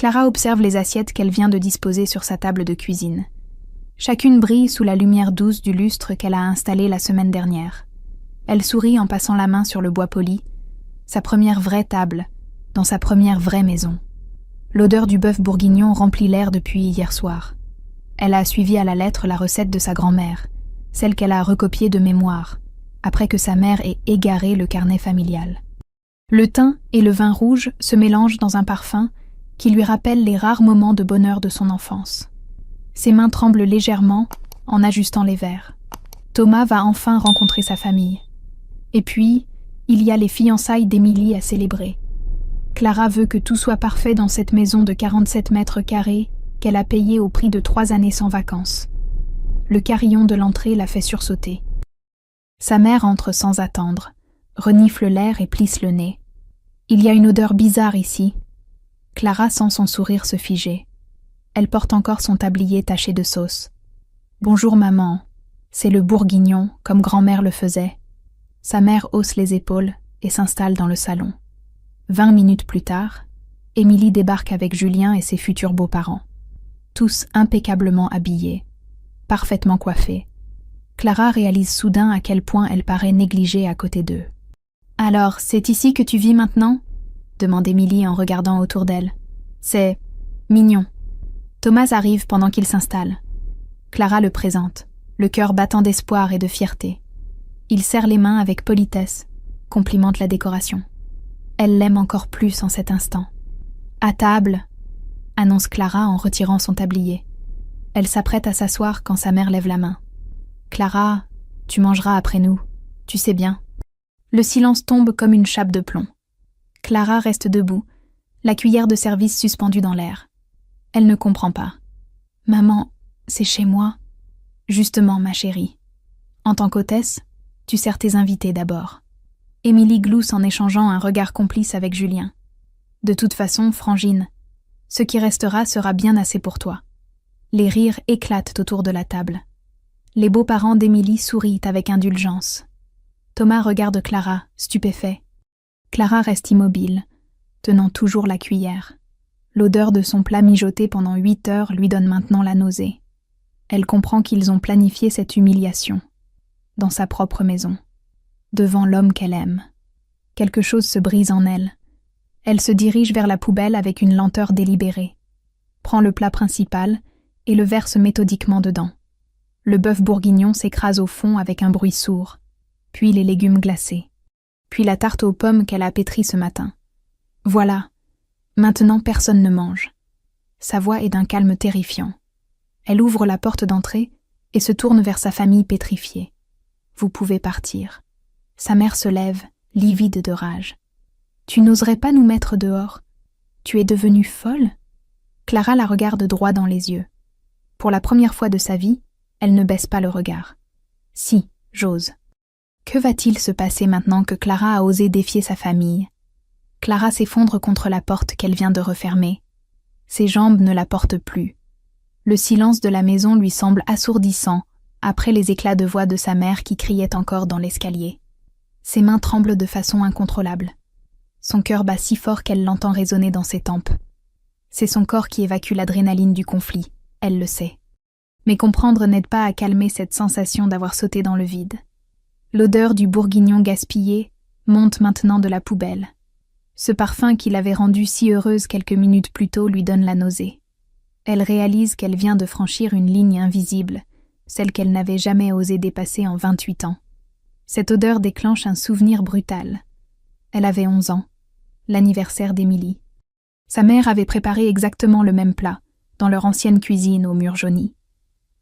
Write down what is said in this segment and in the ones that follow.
Clara observe les assiettes qu'elle vient de disposer sur sa table de cuisine. Chacune brille sous la lumière douce du lustre qu'elle a installé la semaine dernière. Elle sourit en passant la main sur le bois poli, sa première vraie table, dans sa première vraie maison. L'odeur du bœuf bourguignon remplit l'air depuis hier soir. Elle a suivi à la lettre la recette de sa grand-mère, celle qu'elle a recopiée de mémoire, après que sa mère ait égaré le carnet familial. Le thym et le vin rouge se mélangent dans un parfum qui lui rappelle les rares moments de bonheur de son enfance. Ses mains tremblent légèrement en ajustant les verres. Thomas va enfin rencontrer sa famille. Et puis, il y a les fiançailles d'Émilie à célébrer. Clara veut que tout soit parfait dans cette maison de 47 mètres carrés qu'elle a payée au prix de 3 années sans vacances. Le carillon de l'entrée la fait sursauter. Sa mère entre sans attendre, renifle l'air et plisse le nez. Il y a une odeur bizarre ici. Clara sent son sourire se figer. Elle porte encore son tablier taché de sauce. « Bonjour maman, c'est le bourguignon, comme grand-mère le faisait. » Sa mère hausse les épaules et s'installe dans le salon. 20 minutes plus tard, Émilie débarque avec Julien et ses futurs beaux-parents. Tous impeccablement habillés, parfaitement coiffés. Clara réalise soudain à quel point elle paraît négligée à côté d'eux. « Alors, c'est ici que tu vis maintenant ?» demande Émilie en regardant autour d'elle. « C'est mignon. » Thomas arrive pendant qu'il s'installe. Clara le présente, le cœur battant d'espoir et de fierté. Il serre les mains avec politesse, complimente la décoration. Elle l'aime encore plus en cet instant. « À table !» annonce Clara en retirant son tablier. Elle s'apprête à s'asseoir quand sa mère lève la main. « Clara, tu mangeras après nous, tu sais bien. » Le silence tombe comme une chape de plomb. Clara reste debout, la cuillère de service suspendue dans l'air. Elle ne comprend pas. « Maman, c'est chez moi. » « Justement, ma chérie. En tant qu'hôtesse, tu sers tes invités d'abord. » Émilie glousse en échangeant un regard complice avec Julien. « De toute façon, Frangine, ce qui restera sera bien assez pour toi. » Les rires éclatent autour de la table. Les beaux-parents d'Émilie sourient avec indulgence. Thomas regarde Clara, stupéfait. Clara reste immobile, tenant toujours la cuillère. L'odeur de son plat mijoté pendant 8 heures lui donne maintenant la nausée. Elle comprend qu'ils ont planifié cette humiliation, dans sa propre maison, devant l'homme qu'elle aime. Quelque chose se brise en elle. Elle se dirige vers la poubelle avec une lenteur délibérée, prend le plat principal et le verse méthodiquement dedans. Le bœuf bourguignon s'écrase au fond avec un bruit sourd, puis les légumes glacés, puis la tarte aux pommes qu'elle a pétrie ce matin. Voilà, maintenant personne ne mange. Sa voix est d'un calme terrifiant. Elle ouvre la porte d'entrée et se tourne vers sa famille pétrifiée. Vous pouvez partir. Sa mère se lève, livide de rage. Tu n'oserais pas nous mettre dehors? Tu es devenue folle? Clara la regarde droit dans les yeux. Pour la première fois de sa vie, elle ne baisse pas le regard. Si, j'ose. Que va-t-il se passer maintenant que Clara a osé défier sa famille? Clara s'effondre contre la porte qu'elle vient de refermer. Ses jambes ne la portent plus. Le silence de la maison lui semble assourdissant après les éclats de voix de sa mère qui criait encore dans l'escalier. Ses mains tremblent de façon incontrôlable. Son cœur bat si fort qu'elle l'entend résonner dans ses tempes. C'est son corps qui évacue l'adrénaline du conflit, elle le sait. Mais comprendre n'aide pas à calmer cette sensation d'avoir sauté dans le vide. L'odeur du bourguignon gaspillé monte maintenant de la poubelle. Ce parfum qui l'avait rendue si heureuse quelques minutes plus tôt lui donne la nausée. Elle réalise qu'elle vient de franchir une ligne invisible, celle qu'elle n'avait jamais osé dépasser en 28 ans. Cette odeur déclenche un souvenir brutal. Elle avait 11 ans, l'anniversaire d'Émilie. Sa mère avait préparé exactement le même plat, dans leur ancienne cuisine aux murs jaunis.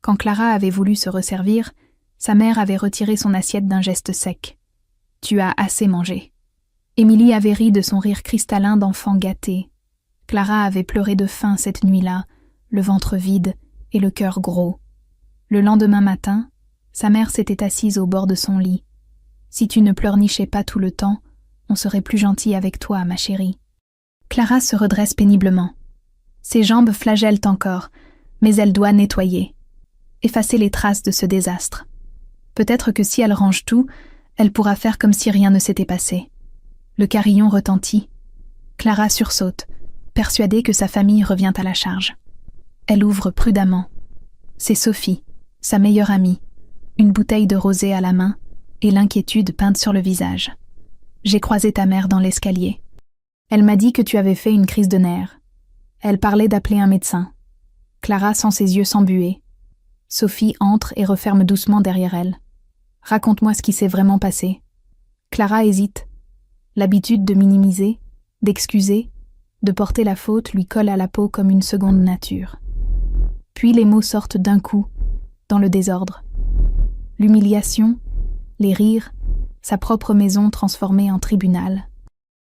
Quand Clara avait voulu se resservir, sa mère avait retiré son assiette d'un geste sec. « Tu as assez mangé. » Émilie avait ri de son rire cristallin d'enfant gâté. Clara avait pleuré de faim cette nuit-là, le ventre vide et le cœur gros. Le lendemain matin, sa mère s'était assise au bord de son lit. « Si tu ne pleurnichais pas tout le temps, on serait plus gentil avec toi, ma chérie. » Clara se redresse péniblement. Ses jambes flagellent encore, mais elle doit nettoyer, effacer les traces de ce désastre. Peut-être que si elle range tout, elle pourra faire comme si rien ne s'était passé. Le carillon retentit. Clara sursaute, persuadée que sa famille revient à la charge. Elle ouvre prudemment. C'est Sophie, sa meilleure amie, une bouteille de rosé à la main et l'inquiétude peinte sur le visage. J'ai croisé ta mère dans l'escalier. Elle m'a dit que tu avais fait une crise de nerfs. Elle parlait d'appeler un médecin. Clara sent ses yeux s'embuer. Sophie entre et referme doucement derrière elle. Raconte-moi ce qui s'est vraiment passé. Clara hésite. L'habitude de minimiser, d'excuser, de porter la faute lui colle à la peau comme une seconde nature. Puis les mots sortent d'un coup, dans le désordre. L'humiliation, les rires, sa propre maison transformée en tribunal.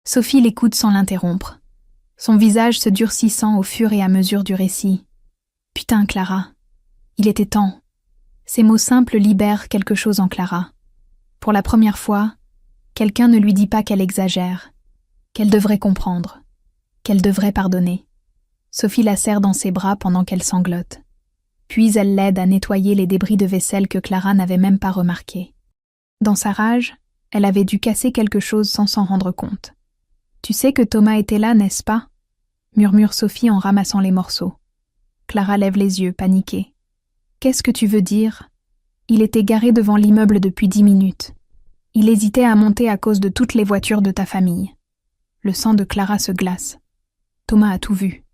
Sophie l'écoute sans l'interrompre, son visage se durcissant au fur et à mesure du récit. Putain, Clara, il était temps. Ces mots simples libèrent quelque chose en Clara. Pour la première fois, quelqu'un ne lui dit pas qu'elle exagère, qu'elle devrait comprendre, qu'elle devrait pardonner. Sophie la serre dans ses bras pendant qu'elle sanglote. Puis elle l'aide à nettoyer les débris de vaisselle que Clara n'avait même pas remarqués. Dans sa rage, elle avait dû casser quelque chose sans s'en rendre compte. « Tu sais que Thomas était là, n'est-ce pas ?» murmure Sophie en ramassant les morceaux. Clara lève les yeux, paniquée. « Qu'est-ce que tu veux dire ? Il était garé devant l'immeuble depuis 10 minutes. Il hésitait à monter à cause de toutes les voitures de ta famille. » Le sang de Clara se glace. Thomas a tout vu.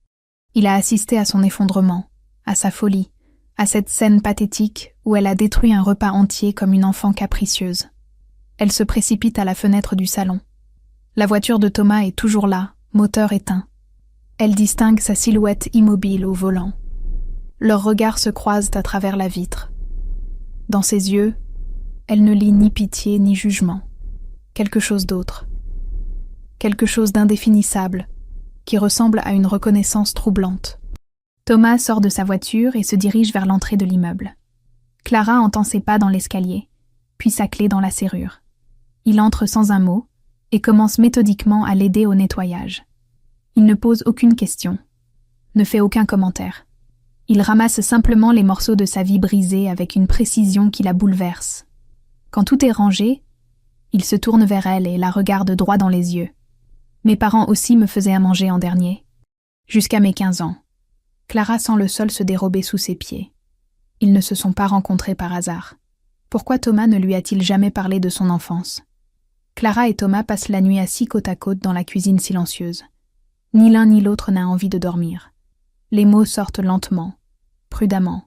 Il a assisté à son effondrement, à sa folie, à cette scène pathétique où elle a détruit un repas entier comme une enfant capricieuse. Elle se précipite à la fenêtre du salon. La voiture de Thomas est toujours là, moteur éteint. Elle distingue sa silhouette immobile au volant. Leurs regards se croisent à travers la vitre. Dans ses yeux, elle ne lit ni pitié ni jugement. Quelque chose d'autre. Quelque chose d'indéfinissable, qui ressemble à une reconnaissance troublante. Thomas sort de sa voiture et se dirige vers l'entrée de l'immeuble. Clara entend ses pas dans l'escalier, puis sa clé dans la serrure. Il entre sans un mot et commence méthodiquement à l'aider au nettoyage. Il ne pose aucune question, ne fait aucun commentaire. Il ramasse simplement les morceaux de sa vie brisée avec une précision qui la bouleverse. Quand tout est rangé, il se tourne vers elle et la regarde droit dans les yeux. Mes parents aussi me faisaient à manger en dernier, jusqu'à mes 15 ans. Clara sent le sol se dérober sous ses pieds. Ils ne se sont pas rencontrés par hasard. Pourquoi Thomas ne lui a-t-il jamais parlé de son enfance ? Clara et Thomas passent la nuit assis côte à côte dans la cuisine silencieuse. Ni l'un ni l'autre n'a envie de dormir. Les mots sortent lentement, prudemment,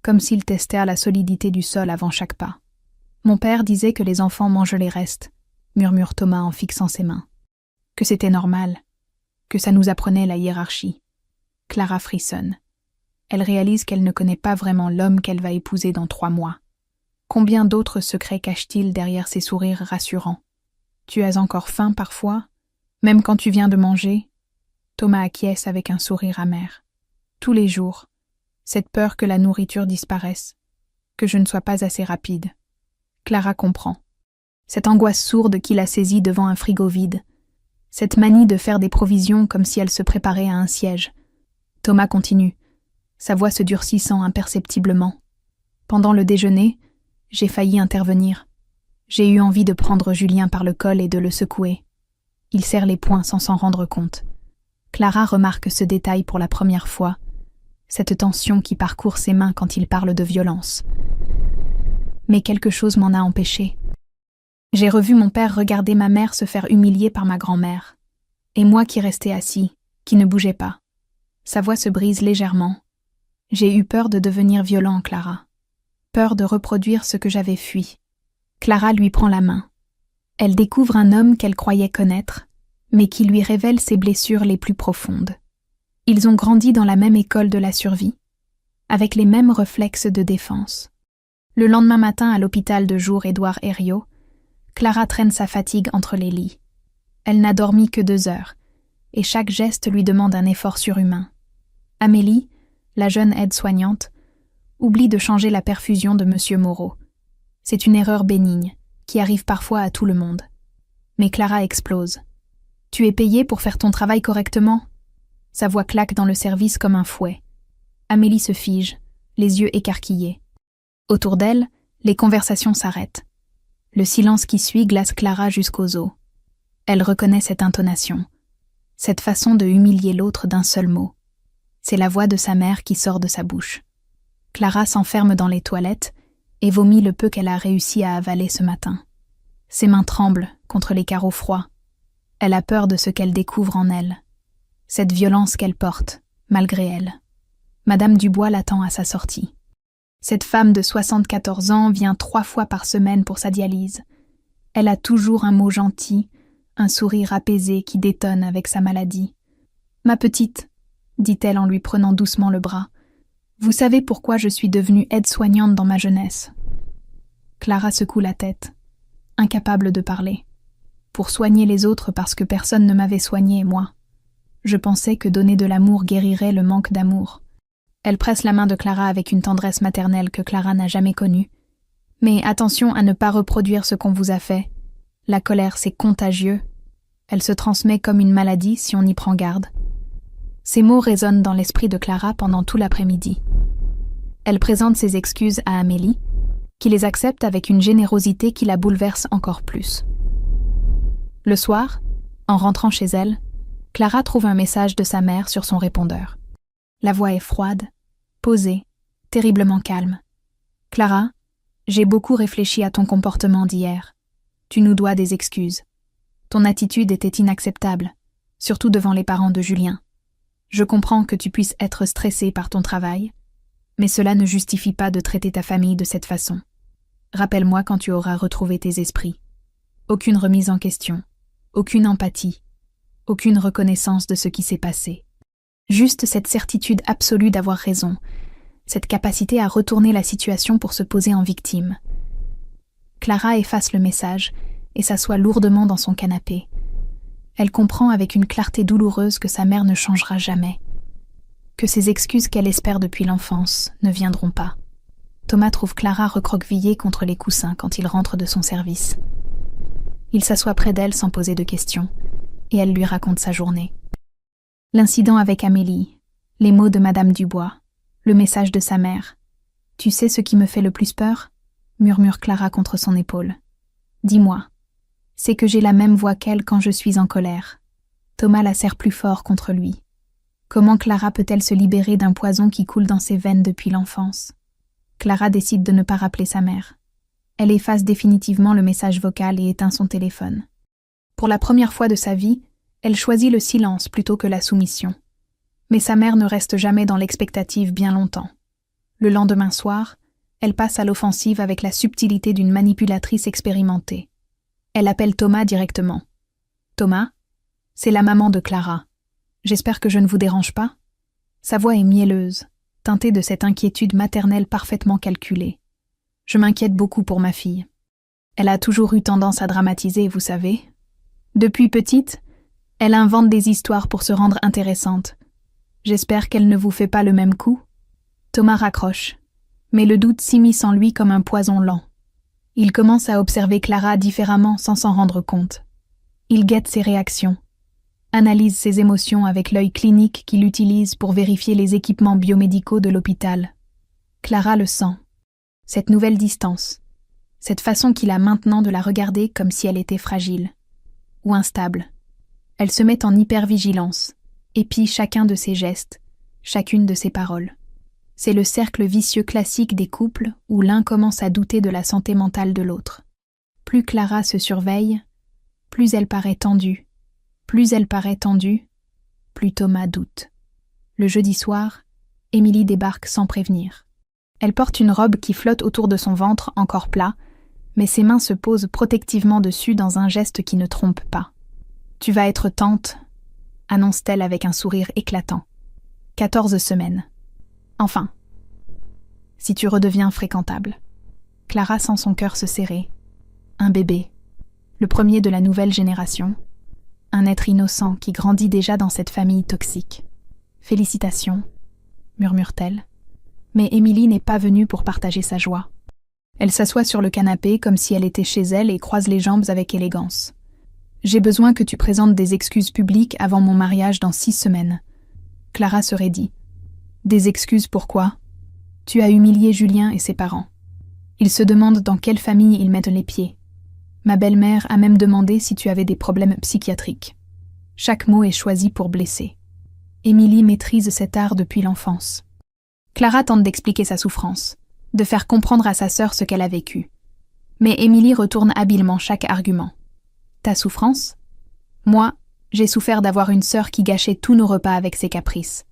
comme s'ils testèrent la solidité du sol avant chaque pas. « Mon père disait que les enfants mangent les restes », murmure Thomas en fixant ses mains. « Que c'était normal, que ça nous apprenait la hiérarchie. » Clara frissonne. Elle réalise qu'elle ne connaît pas vraiment l'homme qu'elle va épouser dans 3 mois. Combien d'autres secrets cache-t-il derrière ces sourires rassurants ? Tu as encore faim parfois, même quand tu viens de manger ? Thomas acquiesce avec un sourire amer. Tous les jours, cette peur que la nourriture disparaisse, que je ne sois pas assez rapide. Clara comprend. Cette angoisse sourde qui la saisit devant un frigo vide. Cette manie de faire des provisions comme si elle se préparait à un siège. Thomas continue, sa voix se durcissant imperceptiblement. Pendant le déjeuner, j'ai failli intervenir. J'ai eu envie de prendre Julien par le col et de le secouer. Il serre les poings sans s'en rendre compte. Clara remarque ce détail pour la première fois, cette tension qui parcourt ses mains quand il parle de violence. Mais quelque chose m'en a empêché. J'ai revu mon père regarder ma mère se faire humilier par ma grand-mère, et moi qui restais assis, qui ne bougeais pas. Sa voix se brise légèrement. J'ai eu peur de devenir violent, Clara. Peur de reproduire ce que j'avais fui. Clara lui prend la main. Elle découvre un homme qu'elle croyait connaître, mais qui lui révèle ses blessures les plus profondes. Ils ont grandi dans la même école de la survie, avec les mêmes réflexes de défense. Le lendemain matin à l'hôpital de jour Édouard Herriot, Clara traîne sa fatigue entre les lits. Elle n'a dormi que 2 heures, et chaque geste lui demande un effort surhumain. Amélie, la jeune aide-soignante, oublie de changer la perfusion de M. Moreau. C'est une erreur bénigne, qui arrive parfois à tout le monde. Mais Clara explose. « Tu es payée pour faire ton travail correctement ?» Sa voix claque dans le service comme un fouet. Amélie se fige, les yeux écarquillés. Autour d'elle, les conversations s'arrêtent. Le silence qui suit glace Clara jusqu'aux os. Elle reconnaît cette intonation. Cette façon de humilier l'autre d'un seul mot. C'est la voix de sa mère qui sort de sa bouche. Clara s'enferme dans les toilettes et vomit le peu qu'elle a réussi à avaler ce matin. Ses mains tremblent contre les carreaux froids. Elle a peur de ce qu'elle découvre en elle. Cette violence qu'elle porte, malgré elle. Madame Dubois l'attend à sa sortie. Cette femme de 74 ans vient 3 fois par semaine pour sa dialyse. Elle a toujours un mot gentil, un sourire apaisé qui détonne avec sa maladie. « Ma petite », dit-elle en lui prenant doucement le bras, « vous savez pourquoi je suis devenue aide-soignante dans ma jeunesse ?» Clara secoue la tête, incapable de parler. « Pour soigner les autres parce que personne ne m'avait soignée, moi. Je pensais que donner de l'amour guérirait le manque d'amour. » Elle presse la main de Clara avec une tendresse maternelle que Clara n'a jamais connue. « Mais attention à ne pas reproduire ce qu'on vous a fait. La colère, c'est contagieux. Elle se transmet comme une maladie si on y prend garde. » Ces mots résonnent dans l'esprit de Clara pendant tout l'après-midi. Elle présente ses excuses à Amélie, qui les accepte avec une générosité qui la bouleverse encore plus. Le soir, en rentrant chez elle, Clara trouve un message de sa mère sur son répondeur. La voix est froide, posée, terriblement calme. « Clara, j'ai beaucoup réfléchi à ton comportement d'hier. Tu nous dois des excuses. Ton attitude était inacceptable, surtout devant les parents de Julien. Je comprends que tu puisses être stressée par ton travail, mais cela ne justifie pas de traiter ta famille de cette façon. Rappelle-moi quand tu auras retrouvé tes esprits. Aucune remise en question, aucune empathie, aucune reconnaissance de ce qui s'est passé. Juste cette certitude absolue d'avoir raison, cette capacité à retourner la situation pour se poser en victime. » Clara efface le message et s'assoit lourdement dans son canapé. Elle comprend avec une clarté douloureuse que sa mère ne changera jamais, que ces excuses qu'elle espère depuis l'enfance ne viendront pas. Thomas trouve Clara recroquevillée contre les coussins quand il rentre de son service. Il s'assoit près d'elle sans poser de questions, et elle lui raconte sa journée. L'incident avec Amélie, les mots de Madame Dubois, le message de sa mère. « Tu sais ce qui me fait le plus peur ?» murmure Clara contre son épaule. « Dis-moi. » C'est que j'ai la même voix qu'elle quand je suis en colère. Thomas la serre plus fort contre lui. Comment Clara peut-elle se libérer d'un poison qui coule dans ses veines depuis l'enfance? Clara décide de ne pas rappeler sa mère. Elle efface définitivement le message vocal et éteint son téléphone. Pour la première fois de sa vie, elle choisit le silence plutôt que la soumission. Mais sa mère ne reste jamais dans l'expectative bien longtemps. Le lendemain soir, elle passe à l'offensive avec la subtilité d'une manipulatrice expérimentée. Elle appelle Thomas directement. « Thomas, c'est la maman de Clara. J'espère que je ne vous dérange pas ?» Sa voix est mielleuse, teintée de cette inquiétude maternelle parfaitement calculée. « Je m'inquiète beaucoup pour ma fille. Elle a toujours eu tendance à dramatiser, vous savez. Depuis petite, elle invente des histoires pour se rendre intéressante. J'espère qu'elle ne vous fait pas le même coup. » Thomas raccroche, mais le doute s'immisce en lui comme un poison lent. Il commence à observer Clara différemment sans s'en rendre compte. Il guette ses réactions, analyse ses émotions avec l'œil clinique qu'il utilise pour vérifier les équipements biomédicaux de l'hôpital. Clara le sent. Cette nouvelle distance, cette façon qu'il a maintenant de la regarder comme si elle était fragile ou instable. Elle se met en hypervigilance, épie chacun de ses gestes, chacune de ses paroles. C'est le cercle vicieux classique des couples où l'un commence à douter de la santé mentale de l'autre. Plus Clara se surveille, plus elle paraît tendue. Plus elle paraît tendue, plus Thomas doute. Le jeudi soir, Émilie débarque sans prévenir. Elle porte une robe qui flotte autour de son ventre encore plat, mais ses mains se posent protectivement dessus dans un geste qui ne trompe pas. « Tu vas être tante », annonce-t-elle avec un sourire éclatant. 14 semaines. Enfin, si tu redeviens fréquentable. Clara sent son cœur se serrer. Un bébé, le premier de la nouvelle génération, un être innocent qui grandit déjà dans cette famille toxique. Félicitations, murmure-t-elle. Mais Émilie n'est pas venue pour partager sa joie. Elle s'assoit sur le canapé comme si elle était chez elle et croise les jambes avec élégance. J'ai besoin que tu présentes des excuses publiques avant mon mariage dans 6 semaines. Clara se raidit. Des excuses pourquoi? Tu as humilié Julien et ses parents. Ils se demandent dans quelle famille ils mettent les pieds. Ma belle-mère a même demandé si tu avais des problèmes psychiatriques. Chaque mot est choisi pour blesser. Émilie maîtrise cet art depuis l'enfance. Clara tente d'expliquer sa souffrance, de faire comprendre à sa sœur ce qu'elle a vécu. Mais Émilie retourne habilement chaque argument. Ta souffrance ? Moi, j'ai souffert d'avoir une sœur qui gâchait tous nos repas avec ses caprices.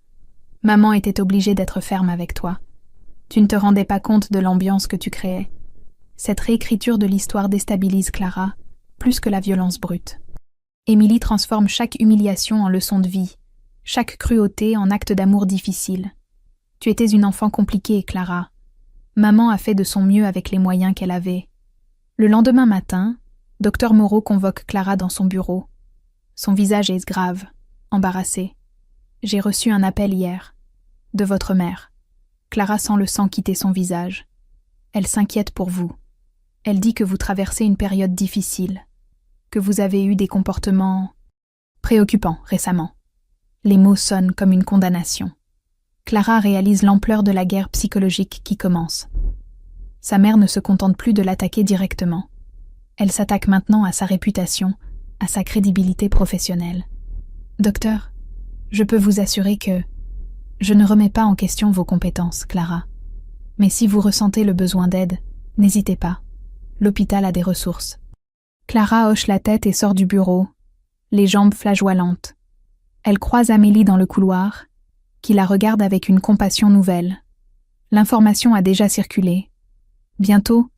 Maman était obligée d'être ferme avec toi. Tu ne te rendais pas compte de l'ambiance que tu créais. Cette réécriture de l'histoire déstabilise Clara, plus que la violence brute. Émilie transforme chaque humiliation en leçon de vie, chaque cruauté en acte d'amour difficile. Tu étais une enfant compliquée, Clara. Maman a fait de son mieux avec les moyens qu'elle avait. Le lendemain matin, Dr Moreau convoque Clara dans son bureau. Son visage est grave, embarrassé. J'ai reçu un appel hier, de votre mère. Clara sent le sang quitter son visage. Elle s'inquiète pour vous. Elle dit que vous traversez une période difficile, que vous avez eu des comportements préoccupants récemment. Les mots sonnent comme une condamnation. Clara réalise l'ampleur de la guerre psychologique qui commence. Sa mère ne se contente plus de l'attaquer directement. Elle s'attaque maintenant à sa réputation, à sa crédibilité professionnelle. Docteur, je peux vous assurer que je ne remets pas en question vos compétences, Clara. Mais si vous ressentez le besoin d'aide, n'hésitez pas. L'hôpital a des ressources. Clara hoche la tête et sort du bureau, les jambes flageolantes. Elle croise Amélie dans le couloir, qui la regarde avec une compassion nouvelle. L'information a déjà circulé. Bientôt,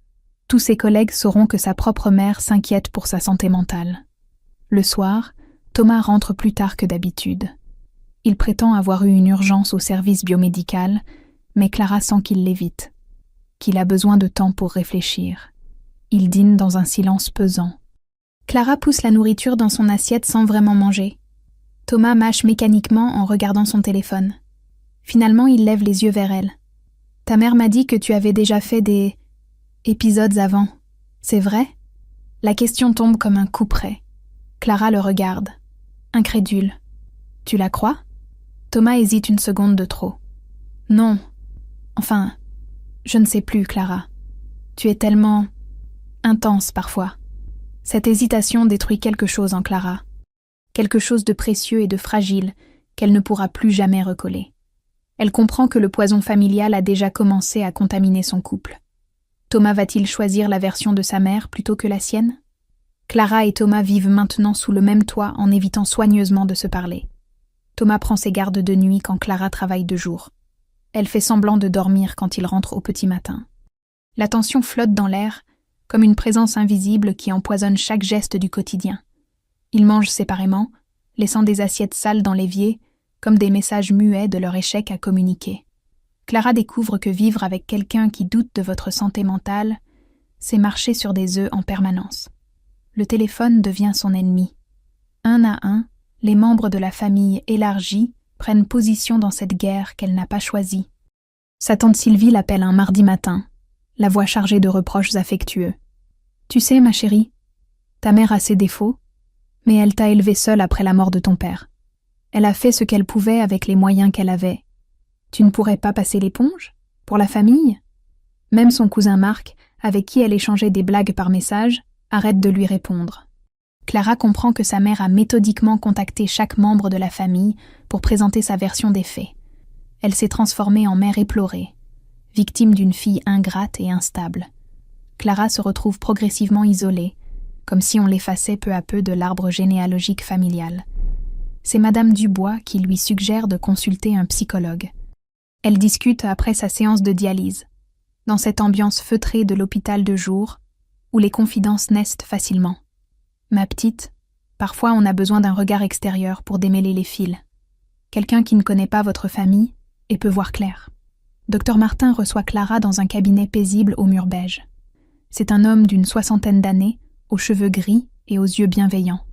tous ses collègues sauront que sa propre mère s'inquiète pour sa santé mentale. Le soir, Thomas rentre plus tard que d'habitude. Il prétend avoir eu une urgence au service biomédical, mais Clara sent qu'il l'évite, qu'il a besoin de temps pour réfléchir. Il dîne dans un silence pesant. Clara pousse la nourriture dans son assiette sans vraiment manger. Thomas mâche mécaniquement en regardant son téléphone. Finalement, il lève les yeux vers elle. « Ta mère m'a dit que tu avais déjà fait des épisodes avant. C'est vrai ?» La question tombe comme un coup près. Clara le regarde, incrédule. « Tu la crois ?» Thomas hésite une seconde de trop. « Non. Enfin, je ne sais plus, Clara. Tu es tellement intense parfois. » Cette hésitation détruit quelque chose en Clara. Quelque chose de précieux et de fragile qu'elle ne pourra plus jamais recoller. Elle comprend que le poison familial a déjà commencé à contaminer son couple. Thomas va-t-il choisir la version de sa mère plutôt que la sienne ? Clara et Thomas vivent maintenant sous le même toit en évitant soigneusement de se parler. Thomas prend ses gardes de nuit quand Clara travaille de jour. Elle fait semblant de dormir quand il rentre au petit matin. La tension flotte dans l'air, comme une présence invisible qui empoisonne chaque geste du quotidien. Ils mangent séparément, laissant des assiettes sales dans l'évier, comme des messages muets de leur échec à communiquer. Clara découvre que vivre avec quelqu'un qui doute de votre santé mentale, c'est marcher sur des œufs en permanence. Le téléphone devient son ennemi. Un à un, les membres de la famille élargie prennent position dans cette guerre qu'elle n'a pas choisie. Sa tante Sylvie l'appelle un mardi matin, la voix chargée de reproches affectueux. « Tu sais, ma chérie, ta mère a ses défauts, mais elle t'a élevée seule après la mort de ton père. Elle a fait ce qu'elle pouvait avec les moyens qu'elle avait. Tu ne pourrais pas passer l'éponge ? Pour la famille ? » Même son cousin Marc, avec qui elle échangeait des blagues par message, arrête de lui répondre. Clara comprend que sa mère a méthodiquement contacté chaque membre de la famille pour présenter sa version des faits. Elle s'est transformée en mère éplorée, victime d'une fille ingrate et instable. Clara se retrouve progressivement isolée, comme si on l'effaçait peu à peu de l'arbre généalogique familial. C'est Madame Dubois qui lui suggère de consulter un psychologue. Elle discute après sa séance de dialyse, dans cette ambiance feutrée de l'hôpital de jour, où les confidences naissent facilement. « Ma petite, parfois on a besoin d'un regard extérieur pour démêler les fils. Quelqu'un qui ne connaît pas votre famille et peut voir clair. » Dr Martin reçoit Clara dans un cabinet paisible aux murs beige. C'est un homme d'une 60aine d'années, aux cheveux gris et aux yeux bienveillants.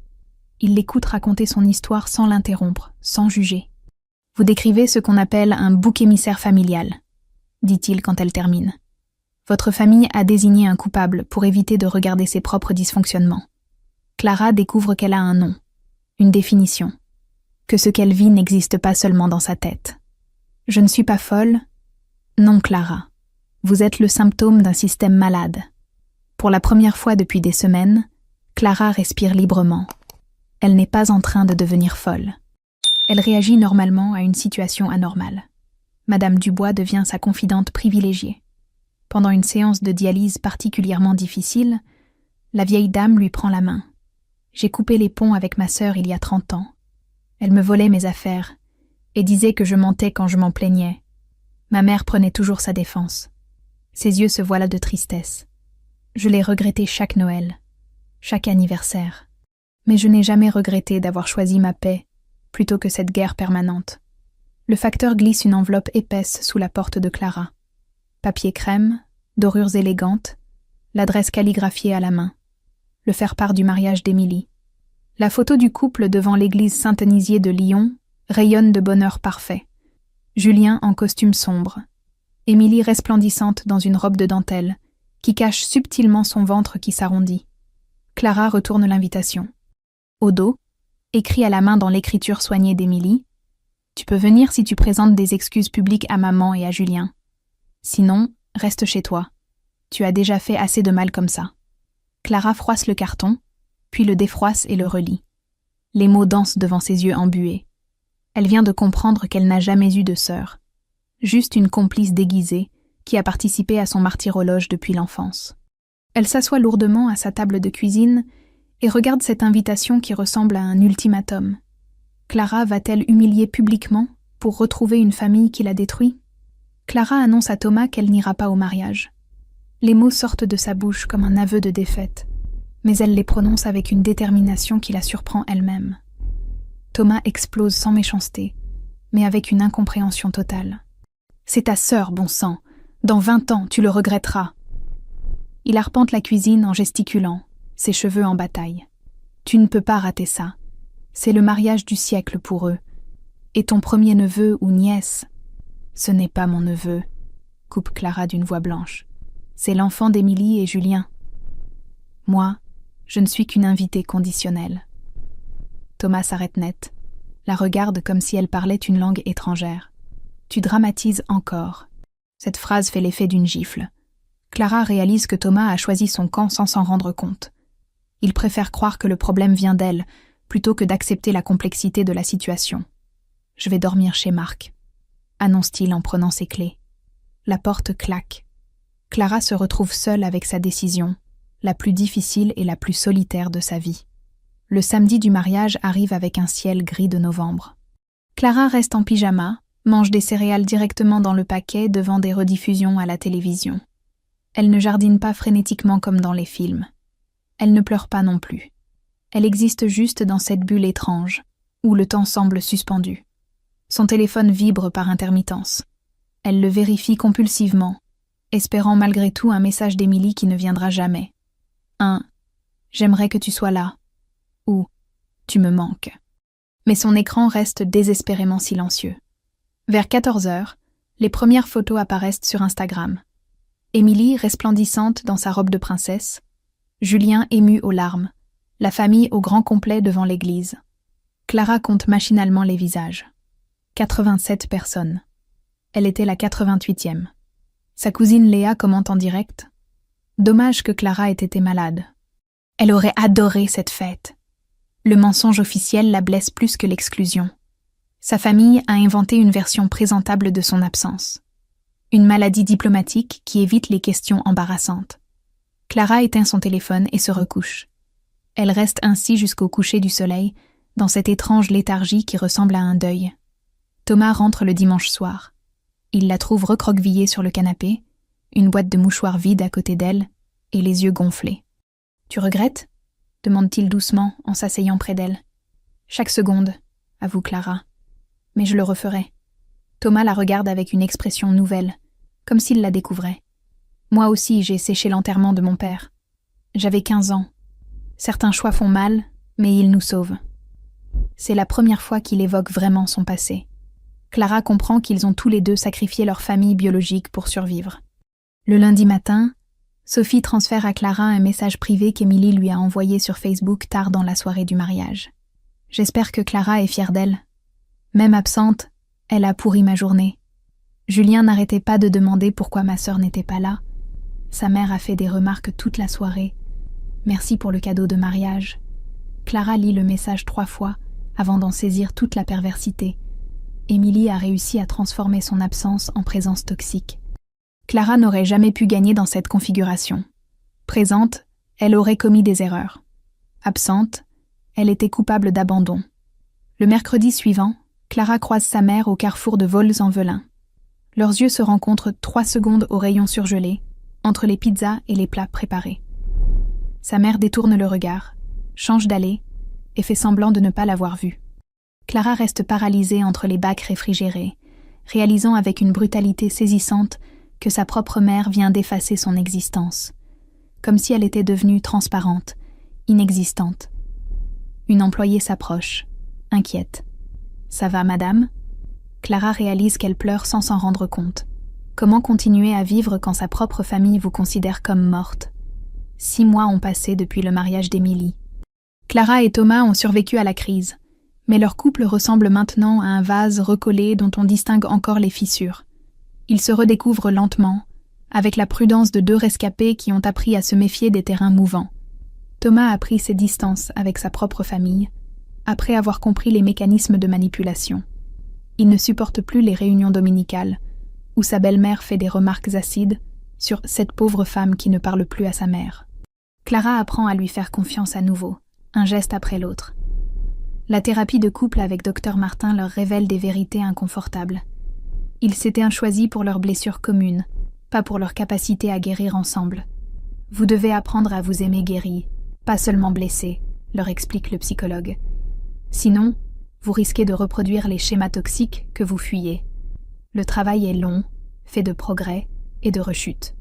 Il l'écoute raconter son histoire sans l'interrompre, sans juger. « Vous décrivez ce qu'on appelle un bouc émissaire familial, » dit-il quand elle termine. « Votre famille a désigné un coupable pour éviter de regarder ses propres dysfonctionnements. » Clara découvre qu'elle a un nom, une définition, que ce qu'elle vit n'existe pas seulement dans sa tête. « Je ne suis pas folle. Non, Clara. Vous êtes le symptôme d'un système malade. » Pour la première fois depuis des semaines, Clara respire librement. Elle n'est pas en train de devenir folle. Elle réagit normalement à une situation anormale. Madame Dubois devient sa confidente privilégiée. Pendant une séance de dialyse particulièrement difficile, la vieille dame lui prend la main. J'ai coupé les ponts avec ma sœur il y a 30 ans. Elle me volait mes affaires et disait que je mentais quand je m'en plaignais. Ma mère prenait toujours sa défense. Ses yeux se voilaient de tristesse. Je l'ai regretté chaque Noël, chaque anniversaire. Mais je n'ai jamais regretté d'avoir choisi ma paix plutôt que cette guerre permanente. Le facteur glisse une enveloppe épaisse sous la porte de Clara. Papier crème, dorures élégantes, l'adresse calligraphiée à la main. Le faire-part du mariage d'Émilie. La photo du couple devant l'église Saint-Anisier de Lyon rayonne de bonheur parfait. Julien en costume sombre. Émilie resplendissante dans une robe de dentelle qui cache subtilement son ventre qui s'arrondit. Clara retourne l'invitation. Au dos, écrit à la main dans l'écriture soignée d'Émilie, « Tu peux venir si tu présentes des excuses publiques à maman et à Julien. Sinon, reste chez toi. Tu as déjà fait assez de mal comme ça. » Clara froisse le carton, puis le défroisse et le relit. Les mots dansent devant ses yeux embués. Elle vient de comprendre qu'elle n'a jamais eu de sœur. Juste une complice déguisée qui a participé à son martyrologe depuis l'enfance. Elle s'assoit lourdement à sa table de cuisine et regarde cette invitation qui ressemble à un ultimatum. Clara va-t-elle humilier publiquement pour retrouver une famille qui l'a détruit? Clara annonce à Thomas qu'elle n'ira pas au mariage. Les mots sortent de sa bouche comme un aveu de défaite, mais elle les prononce avec une détermination qui la surprend elle-même. Thomas explose sans méchanceté, mais avec une incompréhension totale. « C'est ta sœur, bon sang. Dans 20 ans, tu le regretteras. » Il arpente la cuisine en gesticulant, ses cheveux en bataille. « Tu ne peux pas rater ça. C'est le mariage du siècle pour eux. Et ton premier neveu ou nièce... » « Ce n'est pas mon neveu, » coupe Clara d'une voix blanche. « C'est l'enfant d'Émilie et Julien. Moi, je ne suis qu'une invitée conditionnelle. » Thomas s'arrête net, la regarde comme si elle parlait une langue étrangère. « Tu dramatises encore. » Cette phrase fait l'effet d'une gifle. Clara réalise que Thomas a choisi son camp sans s'en rendre compte. Il préfère croire que le problème vient d'elle, plutôt que d'accepter la complexité de la situation. « Je vais dormir chez Marc, » annonce-t-il en prenant ses clés. La porte claque. Clara se retrouve seule avec sa décision, la plus difficile et la plus solitaire de sa vie. Le samedi du mariage arrive avec un ciel gris de novembre. Clara reste en pyjama, mange des céréales directement dans le paquet devant des rediffusions à la télévision. Elle ne jardine pas frénétiquement comme dans les films. Elle ne pleure pas non plus. Elle existe juste dans cette bulle étrange, où le temps semble suspendu. Son téléphone vibre par intermittence. Elle le vérifie compulsivement, espérant malgré tout un message d'Émilie qui ne viendra jamais. « J'aimerais que tu sois là » ou « Tu me manques ». Mais son écran reste désespérément silencieux. Vers 14h, les premières photos apparaissent sur Instagram. Émilie resplendissante dans sa robe de princesse, Julien ému aux larmes, la famille au grand complet devant l'église. Clara compte machinalement les visages. 87 personnes. Elle était la 88e. Sa cousine Léa commente en direct. Dommage que Clara ait été malade. Elle aurait adoré cette fête. Le mensonge officiel la blesse plus que l'exclusion. Sa famille a inventé une version présentable de son absence. Une maladie diplomatique qui évite les questions embarrassantes. Clara éteint son téléphone et se recouche. Elle reste ainsi jusqu'au coucher du soleil, dans cette étrange léthargie qui ressemble à un deuil. Thomas rentre le dimanche soir. Il la trouve recroquevillée sur le canapé, une boîte de mouchoirs vide à côté d'elle, et les yeux gonflés. « Tu regrettes ?» demande-t-il doucement en s'asseyant près d'elle. « Chaque seconde, » avoue Clara. « Mais je le referai. » Thomas la regarde avec une expression nouvelle, comme s'il la découvrait. « Moi aussi, j'ai séché l'enterrement de mon père. J'avais 15 ans. Certains choix font mal, mais ils nous sauvent. » C'est la première fois qu'il évoque vraiment son passé. Clara comprend qu'ils ont tous les deux sacrifié leur famille biologique pour survivre. Le lundi matin, Sophie transfère à Clara un message privé qu'Émilie lui a envoyé sur Facebook tard dans la soirée du mariage. « J'espère que Clara est fière d'elle. Même absente, elle a pourri ma journée. Julien n'arrêtait pas de demander pourquoi ma sœur n'était pas là. Sa mère a fait des remarques toute la soirée. Merci pour le cadeau de mariage. Clara lit le message 3 fois avant d'en saisir toute la perversité. Émilie a réussi à transformer son absence en présence toxique. Clara n'aurait jamais pu gagner dans cette configuration. Présente, elle aurait commis des erreurs. Absente, elle était coupable d'abandon. Le mercredi suivant, Clara croise sa mère au carrefour de Vaux-en-Velin. Leurs yeux se rencontrent 3 secondes au rayon surgelé, entre les pizzas et les plats préparés. Sa mère détourne le regard, change d'allée et fait semblant de ne pas l'avoir vue. Clara reste paralysée entre les bacs réfrigérés, réalisant avec une brutalité saisissante que sa propre mère vient d'effacer son existence, comme si elle était devenue transparente, inexistante. Une employée s'approche, inquiète. « Ça va, madame ?» Clara réalise qu'elle pleure sans s'en rendre compte. Comment continuer à vivre quand sa propre famille vous considère comme morte ? 6 mois ont passé depuis le mariage d'Émilie. Clara et Thomas ont survécu à la crise, mais leur couple ressemble maintenant à un vase recollé dont on distingue encore les fissures. Ils se redécouvrent lentement, avec la prudence de 2 rescapés qui ont appris à se méfier des terrains mouvants. Thomas a pris ses distances avec sa propre famille, après avoir compris les mécanismes de manipulation. Il ne supporte plus les réunions dominicales, où sa belle-mère fait des remarques acides sur cette pauvre femme qui ne parle plus à sa mère. Clara apprend à lui faire confiance à nouveau, un geste après l'autre. La thérapie de couple avec Dr Martin leur révèle des vérités inconfortables. Ils s'étaient choisis pour leurs blessures communes, pas pour leur capacité à guérir ensemble. Vous devez apprendre à vous aimer guéri, pas seulement blessé, leur explique le psychologue. Sinon, vous risquez de reproduire les schémas toxiques que vous fuyez. Le travail est long, fait de progrès et de rechutes.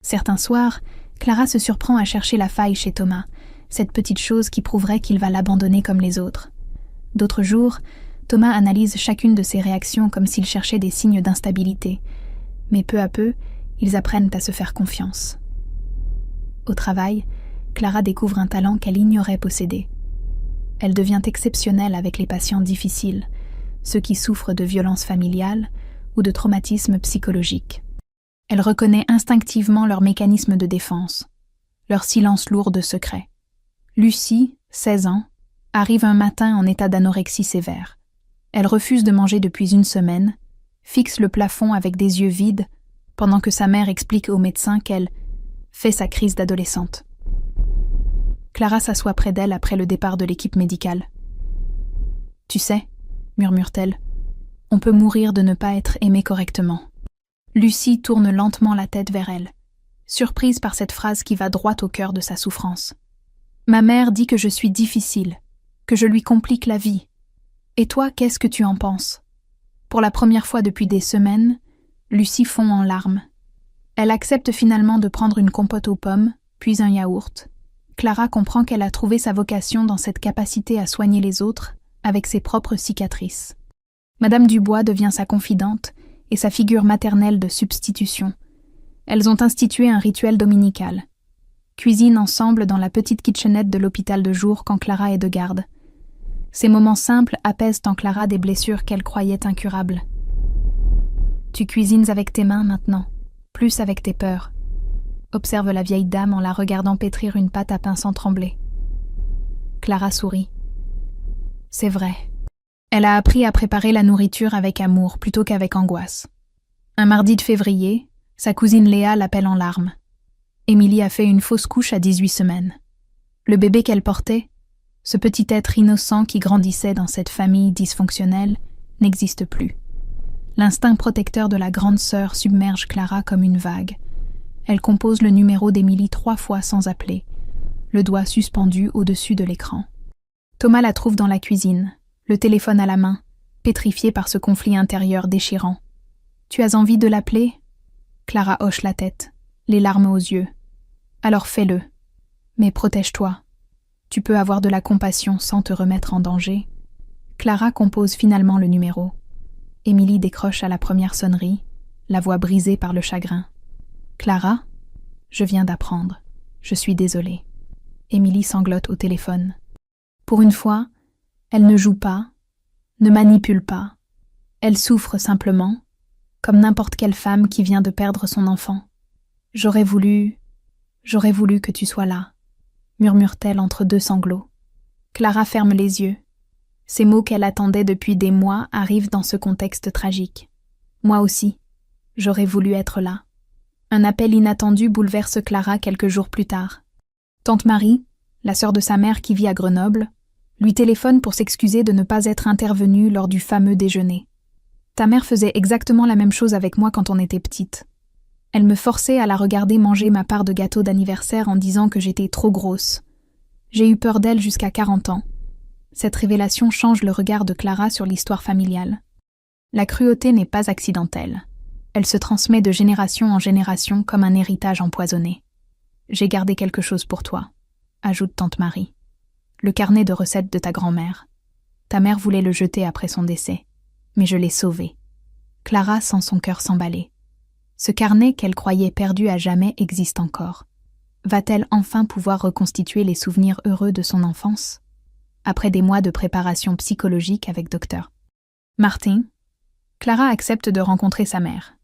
Certains soirs, Clara se surprend à chercher la faille chez Thomas, cette petite chose qui prouverait qu'il va l'abandonner comme les autres. D'autres jours, Thomas analyse chacune de ses réactions comme s'il cherchait des signes d'instabilité, mais peu à peu, ils apprennent à se faire confiance. Au travail, Clara découvre un talent qu'elle ignorait posséder. Elle devient exceptionnelle avec les patients difficiles, ceux qui souffrent de violences familiales ou de traumatismes psychologiques. Elle reconnaît instinctivement leurs mécanismes de défense, leur silence lourd de secrets. Lucie, 16 ans, arrive un matin en état d'anorexie sévère. Elle refuse de manger depuis 1 semaine, fixe le plafond avec des yeux vides, pendant que sa mère explique au médecin qu'elle fait sa crise d'adolescente. Clara s'assoit près d'elle après le départ de l'équipe médicale. « Tu sais, » murmure-t-elle, « on peut mourir de ne pas être aimé correctement. » Lucie tourne lentement la tête vers elle, surprise par cette phrase qui va droit au cœur de sa souffrance. « Ma mère dit que je suis difficile, que je lui complique la vie. Et toi, qu'est-ce que tu en penses ?» Pour la première fois depuis des semaines, Lucie fond en larmes. Elle accepte finalement de prendre une compote aux pommes, puis un yaourt. Clara comprend qu'elle a trouvé sa vocation dans cette capacité à soigner les autres avec ses propres cicatrices. Madame Dubois devient sa confidente et sa figure maternelle de substitution. Elles ont institué un rituel dominical. Cuisinent ensemble dans la petite kitchenette de l'hôpital de jour quand Clara est de garde. Ces moments simples apaisent en Clara des blessures qu'elle croyait incurables. Tu cuisines avec tes mains maintenant, plus avec tes peurs, observe la vieille dame en la regardant pétrir une pâte à pain sans trembler. Clara sourit. C'est vrai. Elle a appris à préparer la nourriture avec amour plutôt qu'avec angoisse. Un mardi de février, sa cousine Léa l'appelle en larmes. Émilie a fait une fausse couche à 18 semaines. Le bébé qu'elle portait, ce petit être innocent qui grandissait dans cette famille dysfonctionnelle, n'existe plus. L'instinct protecteur de la grande sœur submerge Clara comme une vague. Elle compose le numéro d'Émilie 3 fois sans appeler, le doigt suspendu au-dessus de l'écran. Thomas la trouve dans la cuisine, le téléphone à la main, pétrifié par ce conflit intérieur déchirant. « Tu as envie de l'appeler ?» Clara hoche la tête, les larmes aux yeux. « Alors fais-le. Mais protège-toi. Tu peux avoir de la compassion sans te remettre en danger. » Clara compose finalement le numéro. Émilie décroche à la première sonnerie, la voix brisée par le chagrin. « Clara, je viens d'apprendre. Je suis désolée. » Émilie sanglote au téléphone. Pour une fois, elle ne joue pas, ne manipule pas. Elle souffre simplement, comme n'importe quelle femme qui vient de perdre son enfant. « J'aurais voulu que tu sois là, » murmure-t-elle entre 2 sanglots. Clara ferme les yeux. Ces mots qu'elle attendait depuis des mois arrivent dans ce contexte tragique. Moi aussi, j'aurais voulu être là. Un appel inattendu bouleverse Clara quelques jours plus tard. Tante Marie, la sœur de sa mère qui vit à Grenoble, lui téléphone pour s'excuser de ne pas être intervenue lors du fameux déjeuner. Ta mère faisait exactement la même chose avec moi quand on était petite. Elle me forçait à la regarder manger ma part de gâteau d'anniversaire en disant que j'étais trop grosse. J'ai eu peur d'elle jusqu'à 40 ans. Cette révélation change le regard de Clara sur l'histoire familiale. La cruauté n'est pas accidentelle. Elle se transmet de génération en génération comme un héritage empoisonné. J'ai gardé quelque chose pour toi, ajoute tante Marie. Le carnet de recettes de ta grand-mère. Ta mère voulait le jeter après son décès, mais je l'ai sauvé. Clara sent son cœur s'emballer. Ce carnet qu'elle croyait perdu à jamais existe encore. Va-t-elle enfin pouvoir reconstituer les souvenirs heureux de son enfance? Après des mois de préparation psychologique avec Dr. Martin, Clara accepte de rencontrer sa mère.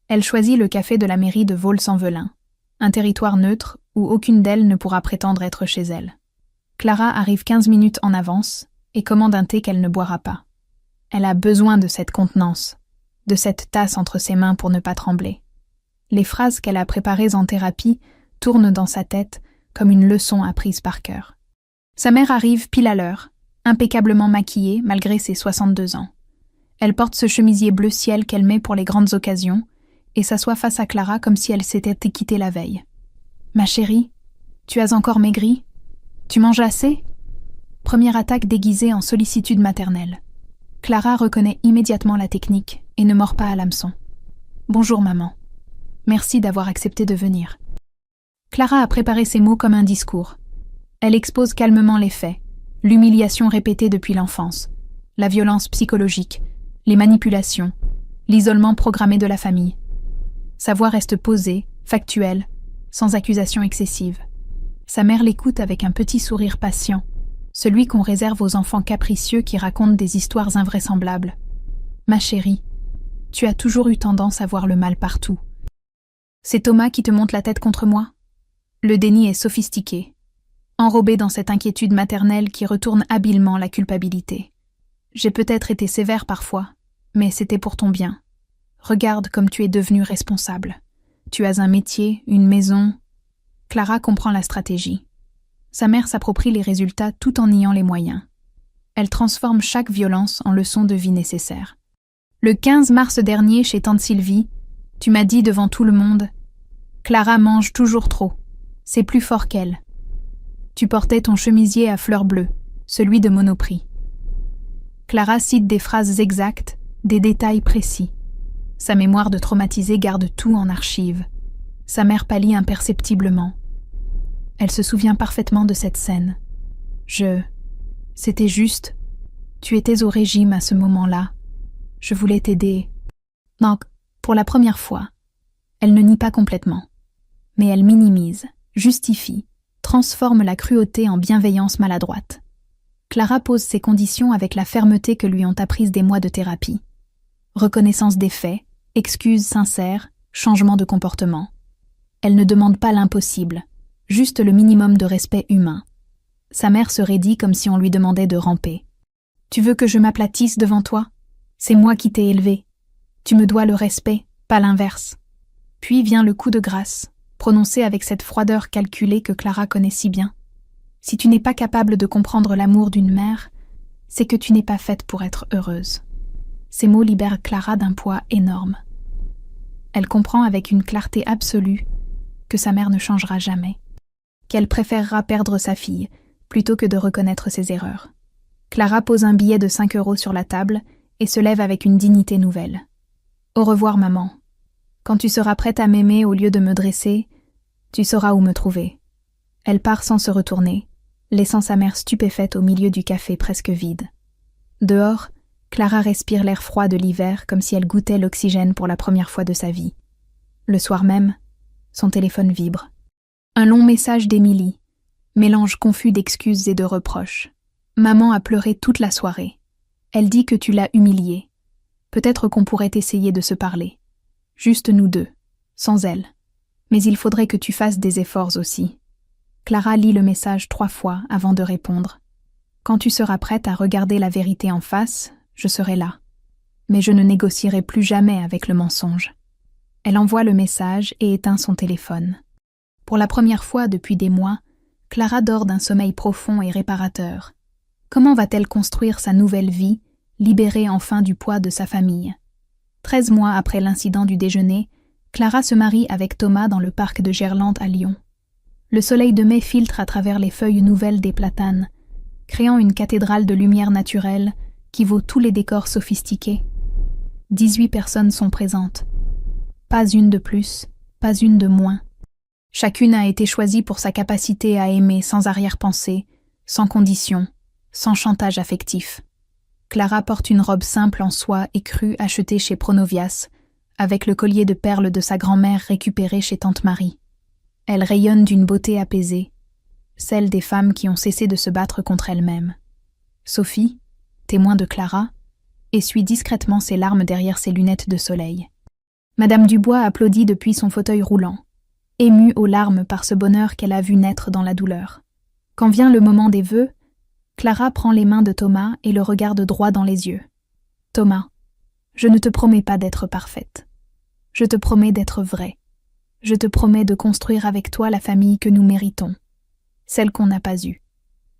Elle choisit le café de la mairie de Vaux-en-Velin, un territoire neutre où aucune d'elles ne pourra prétendre être chez elle. Clara arrive 15 minutes en avance et commande un thé qu'elle ne boira pas. Elle a besoin de cette contenance, de cette tasse entre ses mains pour ne pas trembler. Les phrases qu'elle a préparées en thérapie tournent dans sa tête comme une leçon apprise par cœur. Sa mère arrive pile à l'heure, impeccablement maquillée malgré ses 62 ans. Elle porte ce chemisier bleu ciel qu'elle met pour les grandes occasions et s'assoit face à Clara comme si elle s'était quittée la veille. « Ma chérie, tu as encore maigri? Tu manges assez ?» Première attaque déguisée en sollicitude maternelle. Clara reconnaît immédiatement la technique et ne mord pas à l'hameçon. « Bonjour maman. Merci d'avoir accepté de venir. » Clara a préparé ses mots comme un discours. Elle expose calmement les faits, l'humiliation répétée depuis l'enfance, la violence psychologique, les manipulations, l'isolement programmé de la famille. Sa voix reste posée, factuelle, sans accusation excessive. Sa mère l'écoute avec un petit sourire patient, celui qu'on réserve aux enfants capricieux qui racontent des histoires invraisemblables. « Ma chérie, tu as toujours eu tendance à voir le mal partout. C'est Thomas qui te monte la tête contre moi ?» Le déni est sophistiqué, enrobé dans cette inquiétude maternelle qui retourne habilement la culpabilité. J'ai peut-être été sévère parfois, mais c'était pour ton bien. Regarde comme tu es devenue responsable. Tu as un métier, une maison. Clara comprend la stratégie. Sa mère s'approprie les résultats tout en niant les moyens. Elle transforme chaque violence en leçon de vie nécessaire. Le 15 mars dernier, chez tante Sylvie, tu m'as dit devant tout le monde « Clara mange toujours trop. C'est plus fort qu'elle. » Tu portais ton chemisier à fleurs bleues, celui de Monoprix. Clara cite des phrases exactes, des détails précis. Sa mémoire de traumatisée garde tout en archive. Sa mère pâlit imperceptiblement. Elle se souvient parfaitement de cette scène. C'était juste. Tu étais au régime à ce moment-là. Je voulais t'aider. Donc, pour la première fois, elle ne nie pas complètement. Mais elle minimise, justifie, transforme la cruauté en bienveillance maladroite. Clara pose ses conditions avec la fermeté que lui ont apprise des mois de thérapie. Reconnaissance des faits, excuses sincères, changement de comportement. Elle ne demande pas l'impossible, juste le minimum de respect humain. Sa mère se raidit comme si on lui demandait de ramper. « Tu veux que je m'aplatisse devant toi? C'est moi qui t'ai élevé. Tu me dois le respect, pas l'inverse. » Puis vient le coup de grâce, prononcé avec cette froideur calculée que Clara connaît si bien. Si tu n'es pas capable de comprendre l'amour d'une mère, c'est que tu n'es pas faite pour être heureuse. Ces mots libèrent Clara d'un poids énorme. Elle comprend avec une clarté absolue que sa mère ne changera jamais, qu'elle préférera perdre sa fille plutôt que de reconnaître ses erreurs. Clara pose un billet de 5 € sur la table et se lève avec une dignité nouvelle. « Au revoir, maman. Quand tu seras prête à m'aimer au lieu de me dresser, tu sauras où me trouver. » Elle part sans se retourner, laissant sa mère stupéfaite au milieu du café presque vide. Dehors, Clara respire l'air froid de l'hiver comme si elle goûtait l'oxygène pour la première fois de sa vie. Le soir même, son téléphone vibre. Un long message d'Émilie, mélange confus d'excuses et de reproches. Maman a pleuré toute la soirée. Elle dit que tu l'as humiliée. Peut-être qu'on pourrait essayer de se parler. Juste nous deux, sans elle. Mais il faudrait que tu fasses des efforts aussi. Clara lit le message 3 fois avant de répondre. Quand tu seras prête à regarder la vérité en face, je serai là. Mais je ne négocierai plus jamais avec le mensonge. Elle envoie le message et éteint son téléphone. Pour la première fois depuis des mois, Clara dort d'un sommeil profond et réparateur. Comment va-t-elle construire sa nouvelle vie, libérée enfin du poids de sa famille? 13 mois après l'incident du déjeuner, Clara se marie avec Thomas dans le parc de Gerland à Lyon. Le soleil de mai filtre à travers les feuilles nouvelles des platanes, créant une cathédrale de lumière naturelle qui vaut tous les décors sophistiqués. 18 personnes sont présentes. Pas une de plus, pas une de moins. Chacune a été choisie pour sa capacité à aimer sans arrière-pensée, sans condition, sans chantage affectif. Clara porte une robe simple en soie et crue achetée chez Pronovias, avec le collier de perles de sa grand-mère récupéré chez Tante Marie. Elle rayonne d'une beauté apaisée, celle des femmes qui ont cessé de se battre contre elles-mêmes. Sophie, témoin de Clara, essuie discrètement ses larmes derrière ses lunettes de soleil. Madame Dubois applaudit depuis son fauteuil roulant, émue aux larmes par ce bonheur qu'elle a vu naître dans la douleur. Quand vient le moment des vœux, Clara prend les mains de Thomas et le regarde droit dans les yeux. « Thomas, je ne te promets pas d'être parfaite. Je te promets d'être vraie. Je te promets de construire avec toi la famille que nous méritons, celle qu'on n'a pas eue. »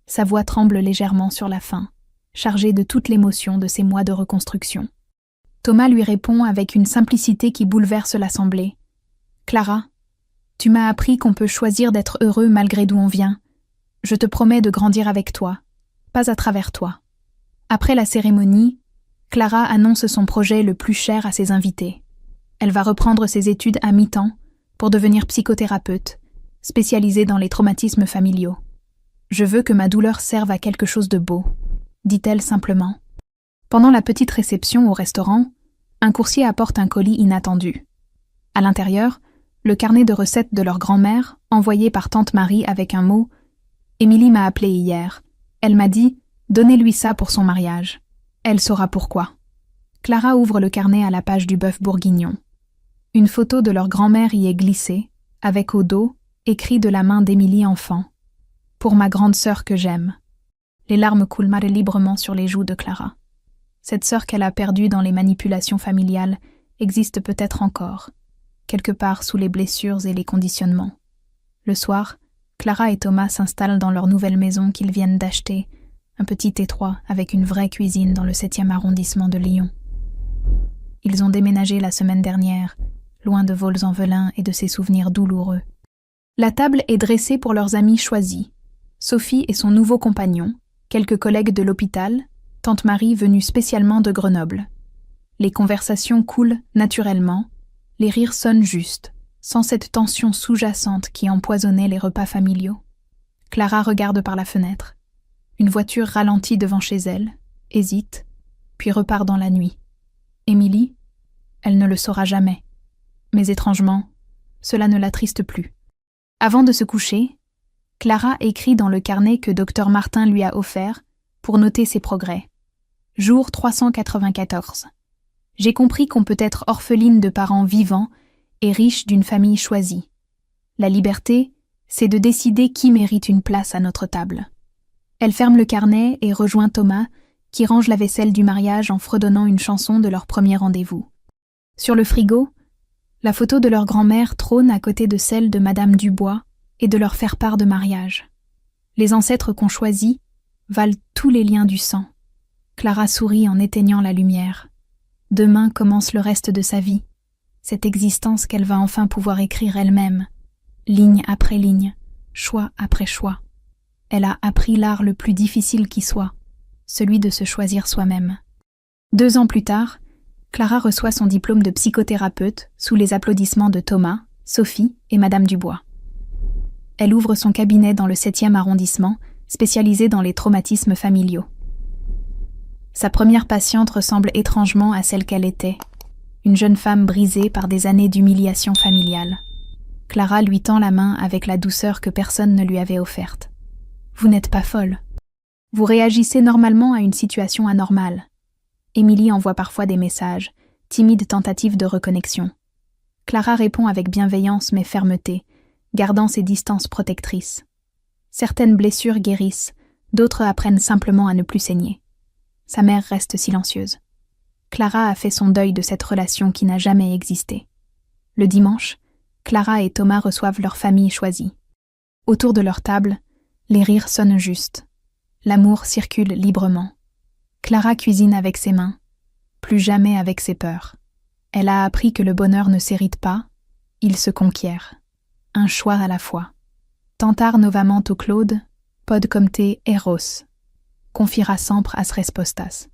Sa voix tremble légèrement sur la fin, chargée de toute l'émotion de ces mois de reconstruction. Thomas lui répond avec une simplicité qui bouleverse l'assemblée. « Clara, tu m'as appris qu'on peut choisir d'être heureux malgré d'où on vient. Je te promets de grandir avec toi, pas à travers toi. » Après la cérémonie, Clara annonce son projet le plus cher à ses invités. Elle va reprendre ses études à mi-temps pour devenir psychothérapeute, spécialisée dans les traumatismes familiaux. « Je veux que ma douleur serve à quelque chose de beau », dit-elle simplement. Pendant la petite réception au restaurant, un coursier apporte un colis inattendu. À l'intérieur, le carnet de recettes de leur grand-mère, envoyé par Tante Marie avec un mot « Émilie m'a appelé hier. Elle m'a dit « Donnez-lui ça pour son mariage. Elle saura pourquoi. » Clara ouvre le carnet à la page du bœuf bourguignon. Une photo de leur grand-mère y est glissée, avec au dos, écrit de la main d'Émilie enfant. « Pour ma grande sœur que j'aime. » Les larmes coulent librement sur les joues de Clara. Cette sœur qu'elle a perdue dans les manipulations familiales existe peut-être encore, quelque part sous les blessures et les conditionnements. Le soir, Clara et Thomas s'installent dans leur nouvelle maison qu'ils viennent d'acheter, un petit étroit avec une vraie cuisine dans le 7e arrondissement de Lyon. Ils ont déménagé la semaine dernière, loin de Vaux-en-Velin et de ses souvenirs douloureux. La table est dressée pour leurs amis choisis, Sophie et son nouveau compagnon, quelques collègues de l'hôpital, Tante Marie venue spécialement de Grenoble. Les conversations coulent naturellement, les rires sonnent justes, sans cette tension sous-jacente qui empoisonnait les repas familiaux. Clara regarde par la fenêtre. Une voiture ralentit devant chez elle, hésite, puis repart dans la nuit. Émilie, elle ne le saura jamais. Mais étrangement, cela ne l'attriste plus. Avant de se coucher, Clara écrit dans le carnet que Dr Martin lui a offert pour noter ses progrès. Jour 394. J'ai compris qu'on peut être orpheline de parents vivants et riche d'une famille choisie. La liberté, c'est de décider qui mérite une place à notre table. Elle ferme le carnet et rejoint Thomas, qui range la vaisselle du mariage en fredonnant une chanson de leur premier rendez-vous. Sur le frigo, la photo de leur grand-mère trône à côté de celle de Madame Dubois et de leur faire-part de mariage. Les ancêtres qu'on choisit valent tous les liens du sang. Clara sourit en éteignant la lumière. Demain commence le reste de sa vie, cette existence qu'elle va enfin pouvoir écrire elle-même, ligne après ligne, choix après choix. Elle a appris l'art le plus difficile qui soit, celui de se choisir soi-même. 2 ans plus tard, Clara reçoit son diplôme de psychothérapeute sous les applaudissements de Thomas, Sophie et Madame Dubois. Elle ouvre son cabinet dans le 7e arrondissement, spécialisé dans les traumatismes familiaux. Sa première patiente ressemble étrangement à celle qu'elle était, une jeune femme brisée par des années d'humiliation familiale. Clara lui tend la main avec la douceur que personne ne lui avait offerte. « Vous n'êtes pas folle. Vous réagissez normalement à une situation anormale. » Émilie envoie parfois des messages, timide tentative de reconnexion. Clara répond avec bienveillance mais fermeté, gardant ses distances protectrices. Certaines blessures guérissent, D'autres apprennent simplement à ne plus saigner. Sa mère reste silencieuse. Clara a fait son deuil de cette relation qui n'a jamais existé. Le dimanche, Clara et Thomas reçoivent leur famille choisie. Autour de leur table, les rires sonnent juste. L'amour circule librement. Clara cuisine avec ses mains, plus jamais avec ses peurs. Elle a appris que le bonheur ne s'hérite pas, il se conquiert. Un choix à la fois. Tentar novamente Claude, pod comme te eros. Confira sempre as respostas.